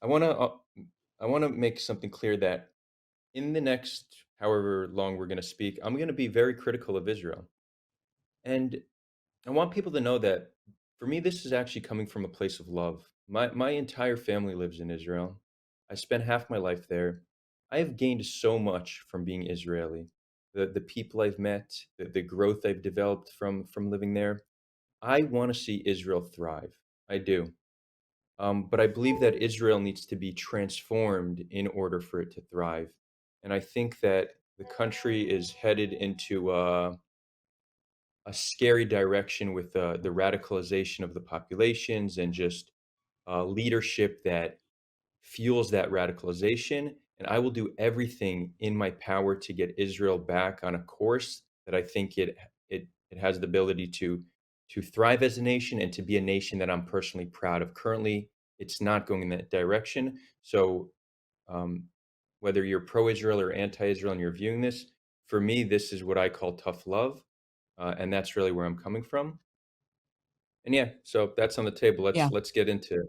I want to I want to make something clear that in the next however long we're going to speak, I'm going to be very critical of Israel. And I want people to know that for me this is actually coming from a place of love. My entire family lives in Israel. I spent half my life there. I have gained so much from being Israeli. The people I've met, the growth I've developed from living there. I want to see Israel thrive. I do. But I believe that Israel needs to be transformed in order for it to thrive. And I think that the country is headed into a scary direction with the radicalization of the populations and just leadership that fuels that radicalization. And I will do everything in my power to get Israel back on a course that I think it has the ability to thrive as a nation and to be a nation that I'm personally proud of. Currently, it's not going in that direction. So um, whether you're pro-Israel or anti-Israel and you're viewing this, for me, this is what I call tough love, and that's really where I'm coming from. And yeah, so that's on the table. Yeah. Let's get into it.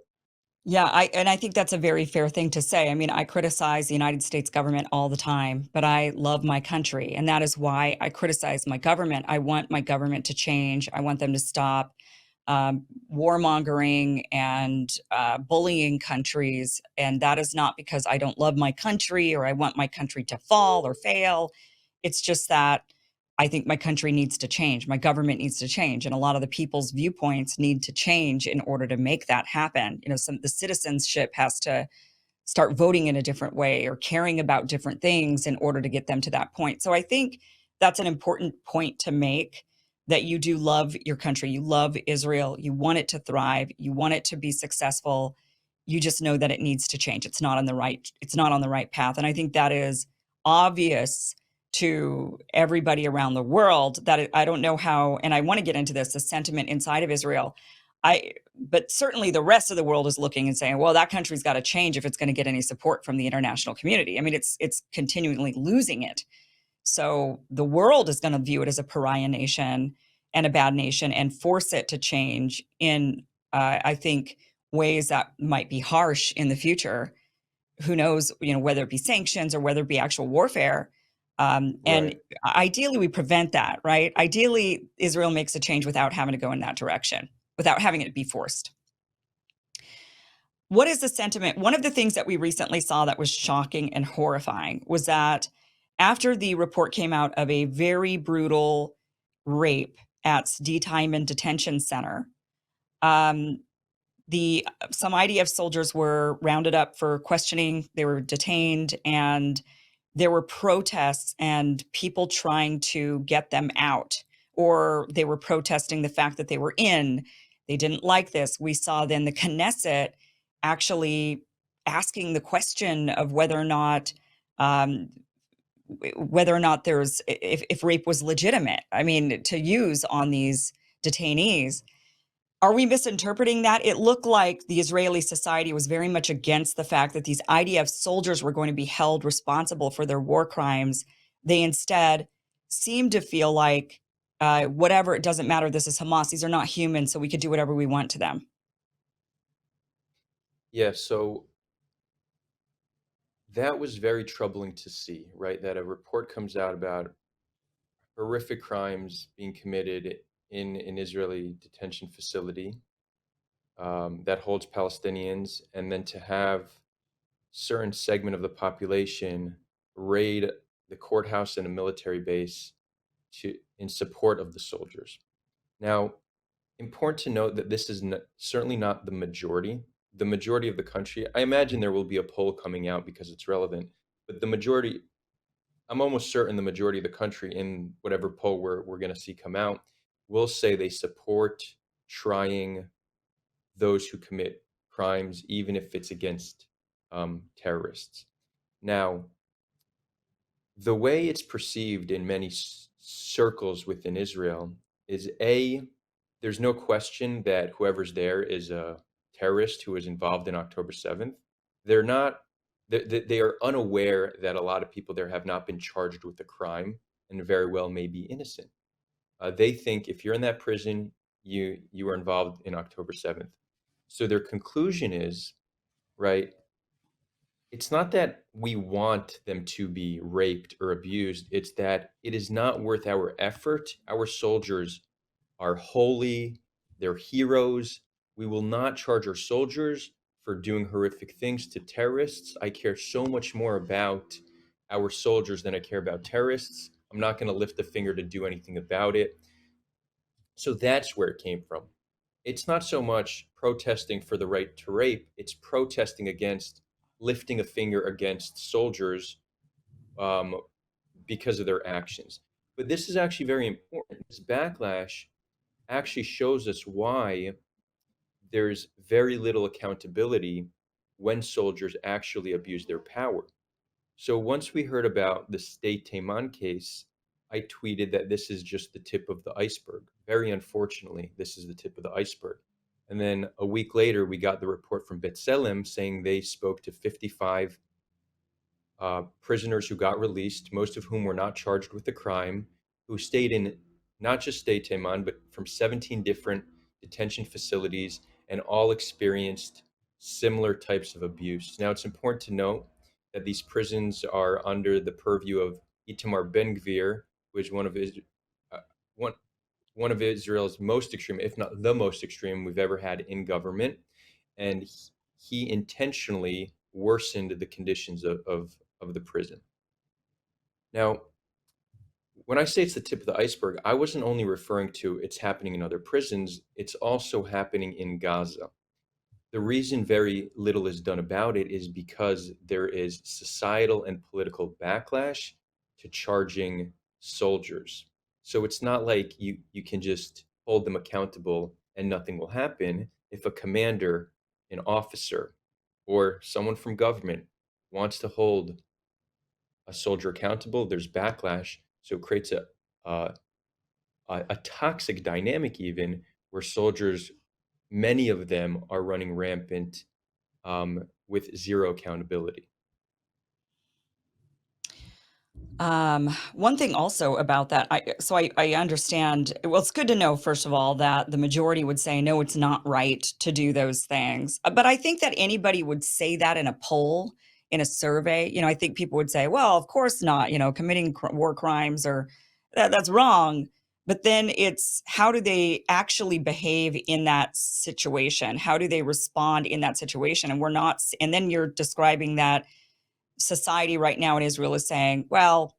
Yeah, I think that's a very fair thing to say. I mean, I criticize the United States government all the time, but I love my country, and that is why I criticize my government. I want my government to change. I want them to stop warmongering and bullying countries, and that is not because I don't love my country or I want my country to fall or fail. It's just that I think my country needs to change. My government needs to change. And a lot of the people's viewpoints need to change in order to make that happen. You know, the citizenship has to start voting in a different way or caring about different things in order to get them to that point. So I think that's an important point to make, that you do love your country. You love Israel. You want it to thrive. You want it to be successful. You just know that it needs to change. It's not on the right path. And I think that is obvious to everybody around the world. I don't know how, and I want to get into this, the sentiment inside of Israel. But certainly the rest of the world is looking and saying, well, that country's got to change if it's going to get any support from the international community. I mean, it's continually losing it. So the world is going to view it as a pariah nation and a bad nation and force it to change in, I think, ways that might be harsh in the future. Who knows, you know, whether it be sanctions or whether it be actual warfare. And Right. ideally, we prevent that, right? Ideally, Israel makes a change without having to go in that direction, without having it be forced. What is the sentiment? One of the things that we recently saw that was shocking and horrifying was that after the report came out of a very brutal rape at Detention Detention Center, um, the some IDF soldiers were rounded up for questioning. They were detained, and there were protests and people trying to get them out, or they were protesting the fact that they were in. They didn't like this. We saw then the Knesset actually asking the question of um, whether or not there's if rape was legitimate. I mean, to use on these detainees. Are we misinterpreting that? It looked like the Israeli society was very much against the fact that these IDF soldiers were going to be held responsible for their war crimes. They instead seemed to feel like, whatever, it doesn't matter. This is Hamas. These are not human, so we could do whatever we want to them. Yeah, so that was very troubling to see, right? That a report comes out about horrific crimes being committed in an Israeli detention facility that holds Palestinians, and then to have certain segment of the population raid the courthouse and a military base in support of the soldiers. Now, important to note that this is certainly not the majority. The majority of the country, I imagine there will be a poll coming out because it's relevant, but the majority, I'm almost certain the majority of the country in whatever poll we're going to see come out will say they support trying those who commit crimes, even if it's against terrorists. Now, the way it's perceived in many circles within Israel is there's no question that whoever's there is a terrorist who was involved in October 7th. They're not, they are unaware that a lot of people there have not been charged with a crime and very well may be innocent. They think if you're in that prison, you were involved in October 7th. So their conclusion is, right? It's not that we want them to be raped or abused, it's that it is not worth our effort. Our soldiers are holy, they're heroes. We will not charge our soldiers for doing horrific things to terrorists. I care so much more about our soldiers than I care about terrorists. I'm not going to lift a finger to do anything about it. So that's where it came from. It's not so much protesting for the right to rape, it's protesting against lifting a finger against soldiers um, because of their actions. But this is actually very important. This backlash actually shows us why there's very little accountability when soldiers actually abuse their power. So once we heard about the State Teman case, I tweeted that this is just the tip of the iceberg. Very unfortunately, this is the tip of the iceberg. And then a week later, we got the report from B'Tselem saying they spoke to 55 prisoners who got released, most of whom were not charged with the crime, who stayed in not just State Teman, but from 17 different detention facilities and all experienced similar types of abuse. Now, it's important to note that these prisons are under the purview of Itamar Ben-Gvir, who is uh, one, one of Israel's most extreme, if not the most extreme we've ever had in government. And he intentionally worsened the conditions of the prison. Now, when I say it's the tip of the iceberg, I wasn't only referring to it's happening in other prisons, it's also happening in Gaza. The reason very little is done about it is because there is societal and political backlash to charging soldiers. So it's not like you can just hold them accountable and nothing will happen. If a commander, an officer, or someone from government wants to hold a soldier accountable, there's backlash. So it creates a, a toxic dynamic, even where soldiers, many of them, are running rampant with zero accountability. One thing also about that, I understand. Well, it's good to know, first of all, that the majority would say, no, it's not right to do those things. But I think that anybody would say that in a poll, in a survey. I think people would say, well, of course not, committing war crimes or that's wrong. But then it's how do they actually behave in that situation? How do they respond in that situation? And we're not, and then you're describing that society right now in Israel is saying, well,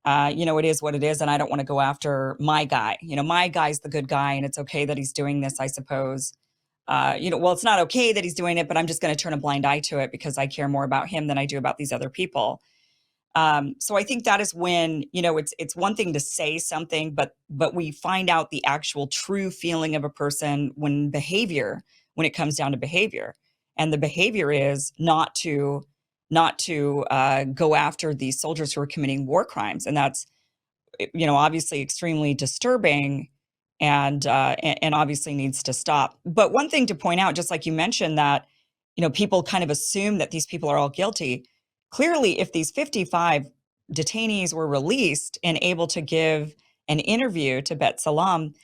it is what it is, and I don't want to go after my guy. My guy's the good guy, and it's okay that he's doing this, I suppose. Well, it's not okay that he's doing it, but I'm just going to turn a blind eye to it because I care more about him than I do about these other people. So I think that is when it's one thing to say something, but we find out the actual true feeling of a person when it comes down to behavior, and the behavior is not to go after these soldiers who are committing war crimes, and that's obviously extremely disturbing and obviously needs to stop. But one thing to point out, just like you mentioned, that people kind of assume that these people are all guilty. Clearly, if these 55 detainees were released and able to give an interview to Bet Salam,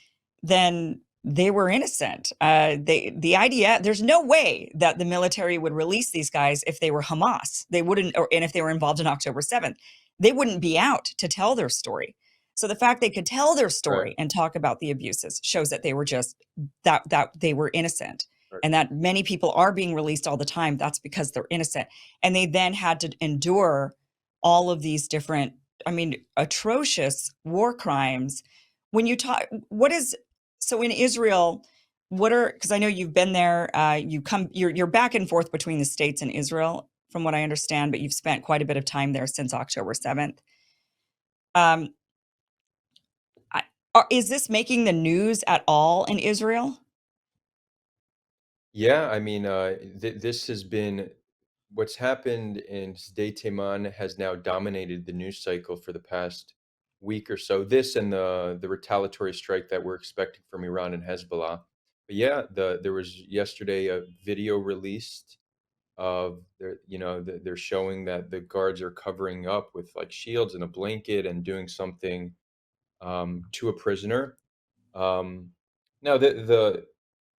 then they were innocent. The IDF, there's no way that the military would release these guys if they were Hamas. They wouldn't, and if they were involved in October 7th, they wouldn't be out to tell their story. So the fact they could tell their Right, story and talk about the abuses shows that they were just that they were innocent, right. and that many people are being released all the time. That's because they're innocent, and they then had to endure all of these different, I mean, atrocious war crimes. When you talk, what is so in Israel? What are, because I know you've been there. You're back and forth between the States and Israel, from what I understand, but you've spent quite a bit of time there since October 7th. Um, is this making the news at all in Israel? Yeah, I mean, this has been what's happened in Sde Teman has now dominated the news cycle for the past week or so. This and the retaliatory strike that we're expecting from Iran and Hezbollah. But yeah, there was yesterday a video released of they're showing that the guards are covering up with like shields and a blanket and doing something to a prisoner. Um, now the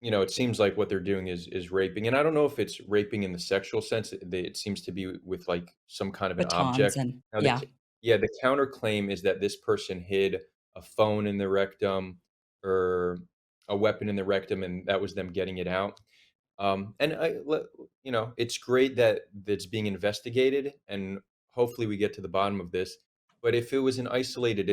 it seems like what they're doing is raping, and I don't know if it's raping in the sexual sense. It seems to be with, like, some kind of an Batons object. and Now yeah. the counterclaim is that this person hid a phone in the rectum or a weapon in the rectum, and that was them getting it out. And it's great that that's being investigated, and hopefully we get to the bottom of this. But if it was an isolated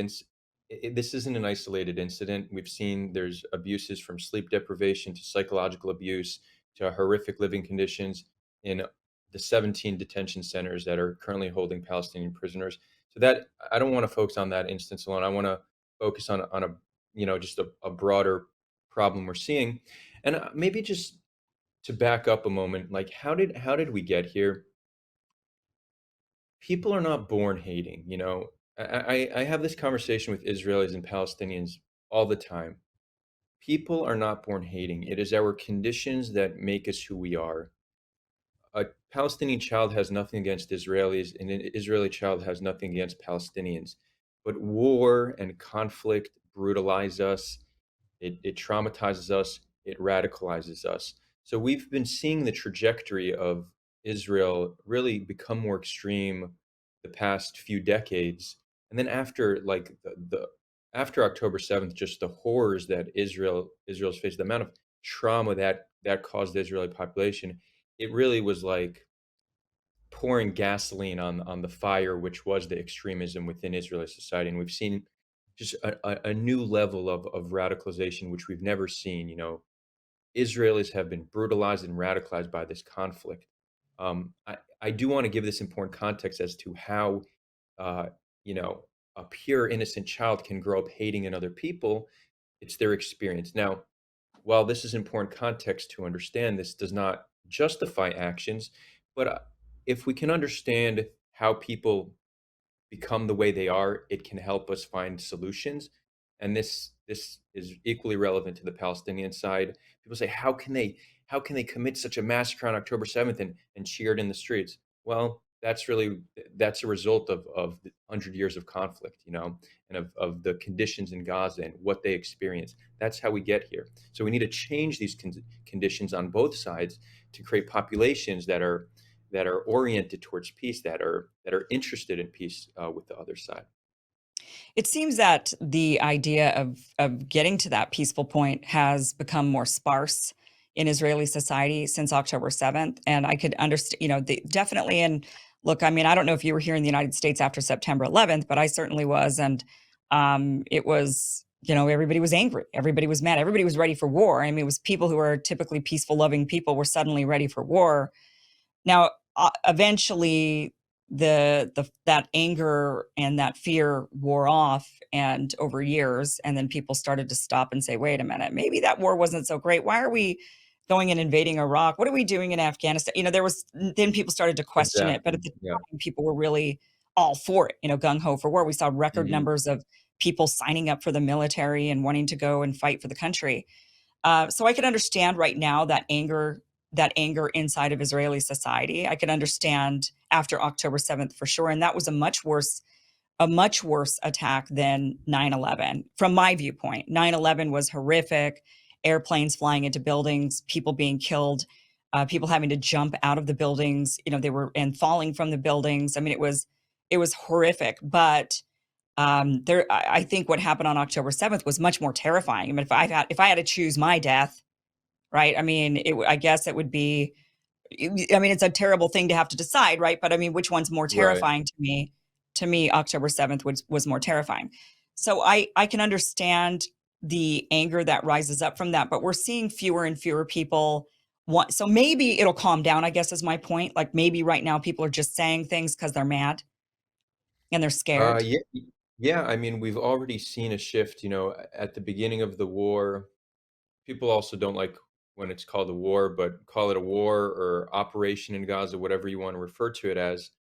this isn't an isolated incident. We've seen there's abuses from sleep deprivation to psychological abuse to horrific living conditions in the 17 detention centers that are currently holding Palestinian prisoners. So that I don't want to focus on that instance alone. I want to focus on a just a broader problem we're seeing, and maybe just to back up a moment, like how did we get here? People are not born hating, you know. I have this conversation with Israelis and Palestinians all the time. People are not born hating. It is our conditions that make us who we are. A Palestinian child has nothing against Israelis, and an Israeli child has nothing against Palestinians. But war and conflict brutalize us. It traumatizes us, it radicalizes us. So we've been seeing the trajectory of Israel really become more extreme the past few decades. And then after like the after October 7th, just the horrors that Israel's faced, the amount of trauma that caused the Israeli population, it really was like pouring gasoline on the fire, which was the extremism within Israeli society. And we've seen just a new level of radicalization, which we've never seen. Israelis have been brutalized and radicalized by this conflict. I do want to give this important context as to how, uh, you know, a pure innocent child can grow up hating another people. It's their experience. Now, while this is important context to understand, this does not justify actions. But if we can understand how people become the way they are, it can help us find solutions. And this is equally relevant to the Palestinian side. People say, how can they commit such a massacre on October 7th and cheer it in the streets? Well, that's a result of 100 years of conflict, and of the conditions in Gaza and what they experience. That's how we get here. So we need to change these conditions on both sides to create populations that are oriented towards peace, that are interested in peace with the other side. It seems that the idea of getting to that peaceful point has become more sparse in Israeli society since October 7th, and I could understand, definitely. And look, I mean, I don't know if you were here in the United States after September 11th, but I certainly was, and it was, everybody was angry, everybody was mad, everybody was ready for war. I mean, it was people who are typically peaceful, loving people were suddenly ready for war. Now, eventually, that anger and that fear wore off, and over years, and then people started to stop and say, "Wait a minute, maybe that war wasn't so great. Why are we going and invading Iraq? What are we doing in Afghanistan?" There was then people started to question it, but Exactly. at the Yeah. time, people were really all for it, gung ho for war. We saw record Mhm. numbers of people signing up for the military and wanting to go and fight for the country. So I could understand right now that anger inside of Israeli society. I could understand after October 7th for sure. And that was a much worse attack than 9/11 from my viewpoint. 9/11 was horrific. Airplanes flying into buildings, people being killed, people having to jump out of the buildings, they were and falling from the buildings. I mean, it was horrific. But I think what happened on October 7th was much more terrifying. I mean, if I had to choose my death, right? I mean, I guess it would be. I mean, it's a terrible thing to have to decide, right? But I mean, which one's more Right. terrifying to me? To me, October 7th was more terrifying. So I can understand the anger that rises up from that, but we're seeing fewer and fewer people want. So maybe it'll calm down, I guess is my point. Like maybe right now people are just saying things because they're mad and they're scared. Yeah, yeah. I mean, we've already seen a shift. At the beginning of the war, people also don't like when it's called a war, but call it a war or operation in Gaza, whatever you want to refer to it as.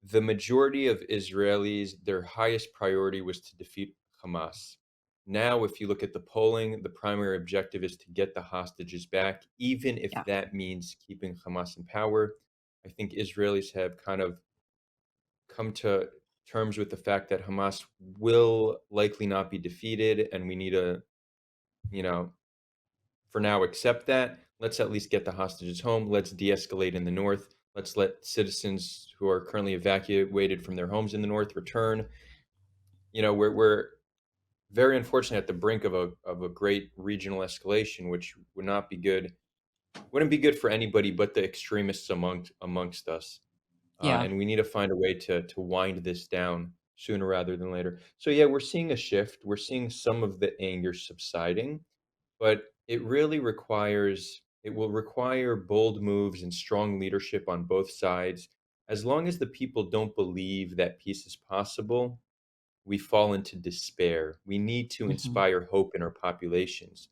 The majority of Israelis, their highest priority was to defeat Hamas. Now, if you look at the polling, the primary objective is to get the hostages back, even if Yeah. that means keeping Hamas in power. I think Israelis have kind of come to terms with the fact that Hamas will likely not be defeated, and we need to, you know, for now accept that. Let's at least get the hostages home. Let's de-escalate in the north. Let's let citizens who are currently evacuated from their homes in the north return. We're very unfortunately at the brink of a great regional escalation, which wouldn't be good for anybody but the extremists amongst us. Yeah. And we need to find a way to wind this down sooner rather than later. So yeah, we're seeing a shift. We're seeing some of the anger subsiding, but it will require bold moves and strong leadership on both sides. As long as the people don't believe that peace is possible, we fall into despair. We need to Mhm. inspire hope in our populations.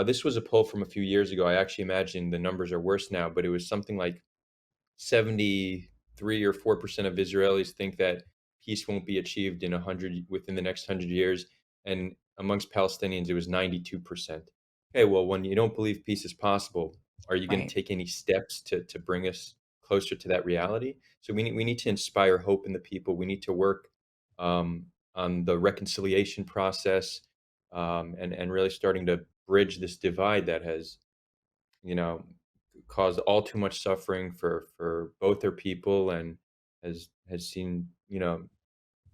This was a poll from a few years ago. I actually imagine the numbers are worse now, but it was something like 73 or 4% of Israelis think that peace won't be achieved within the next 100 years, and amongst Palestinians it was 92%. Okay, well, when you don't believe peace is possible, are you going to Right. take any steps to bring us closer to that reality? So we need to inspire hope in the people. We need to work on the reconciliation process, and really starting to bridge this divide that has you know, caused all too much suffering for both their people, and has seen,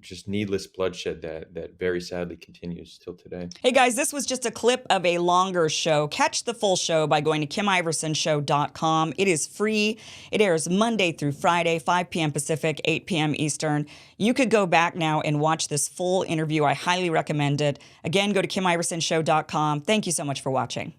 just needless bloodshed that very sadly continues till today. Hey guys, this was just a clip of a longer show. Catch the full show by going to KimIversonShow.com. It is free. It airs Monday through Friday, 5 p.m. Pacific, 8 p.m. Eastern. You could go back now and watch this full interview. I highly recommend it. Again, go to KimIversonShow.com. Thank you so much for watching.